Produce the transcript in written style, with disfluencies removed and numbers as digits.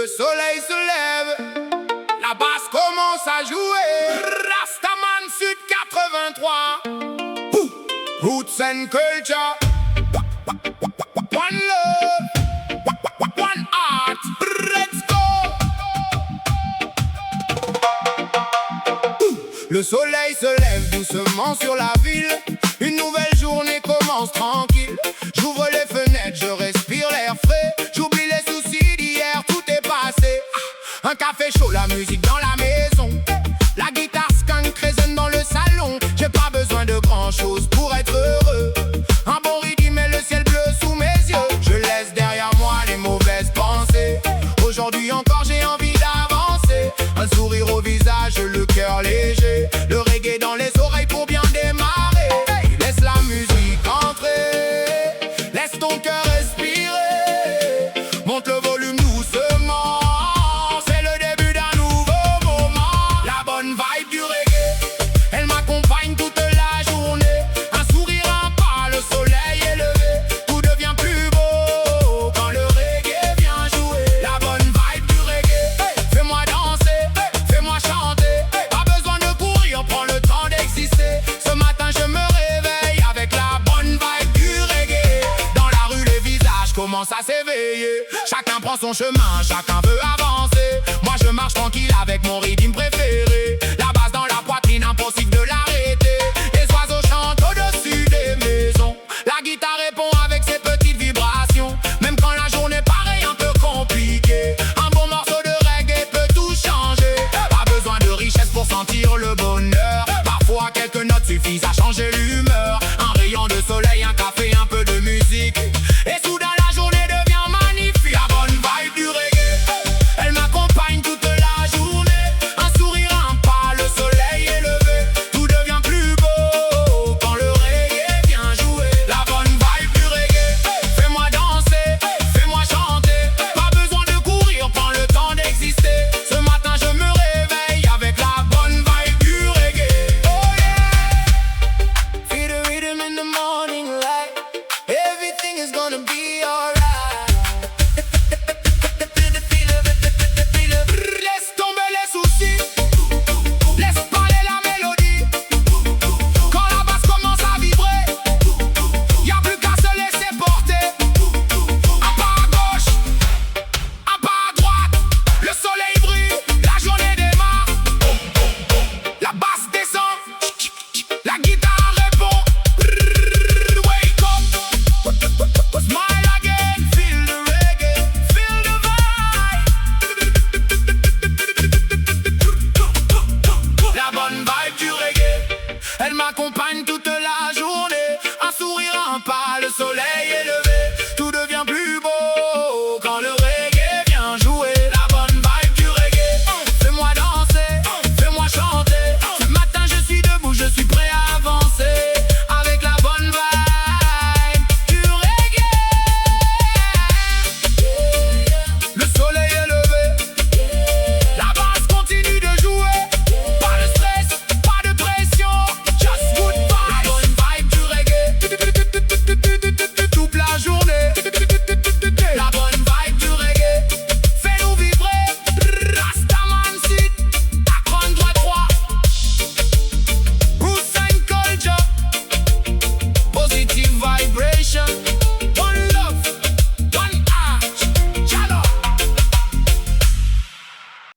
Le soleil se lève, la basse commence à jouer. Rastaman Sud 83, Roots and Culture. One love, one heart, let's go. Le soleil se lève doucement sur la ville. Une nouvelle journée commence tranquille. J'ouvre les fenêtres, je respire l'air frais. J'oublie les soucis d'hier, tout est passé. Un café chaud, la musique dans la maison. La guitare skunk résonne dans le salon. J'ai pas besoin de grand chose pour être heureux. Un bon rythme et le ciel bleu sous mes yeux. Je laisse derrière moi les mauvaises pensées. Aujourd'hui encore j'ai envie d'avancer. Un sourire au visage, le cœur léger. Le reggae dans les oreilles pour bien démarrer. Laisse la musique entrer, laisse ton cœur respirer. Monte le volume doucement, c'est le début d'un nouveau moment. La bonne vibe du reggae, elle m'accompagne toute la journée. Un sourire, un pas, le soleil est levé. Tout devient plus beau quand le reggae vient jouer. La bonne vibe du reggae, fais-moi danser, fais-moi chanter. Pas besoin de courir, prends le temps d'exister. Ce matin je me réveille avec la bonne vibe du reggae. Dans la rue les visages commencent à s'éveiller. Chacun prend son chemin, chacun veut avancer. Moi je marche tranquille avec mon rythme préféré. La basse dans la poitrine, impossible de l'arrêter. Les oiseaux chantent au-dessus des maisons. La guitare répond avec ses petites vibrations. Même quand la journée paraît un peu compliquée, un bon morceau de reggae peut tout changer. Pas besoin de richesse pour sentir le bonheur. Parfois quelques notes suffisent à changer l'humeur. Un rayon de soleil, un café, un peu de musique, et soudain la journée devient magnifique. La bonne vibe du reggae, elle m'accompagne toute la journée. Un sourire, un pas, le soleil est levé. Tout devient plus beau quand le reggae vient jouer. La bonne vibe du reggae, fais-moi danser, fais-moi chanter. Pas besoin de courir, prends le temps d'exister. Ce matin je me réveille avec la bonne vibe du reggae. Oh yeah, feel the rhythm in the morning light. Everything is gonna be alright. Laisse tomber les soucis, laisse parler la mélodie. Quand la basse commence à vibrer, y'a plus qu'à se laisser porter. Un pas à gauche, un pas à droite. Le soleil brille, la journée démarre. La basse descend, la guitare répond. Wake up, smile again, feel the reggae, feel the vibe. La bonne vibe du reggae, elle m'accompagne toute la journée. Un sourire, un pas, le soleil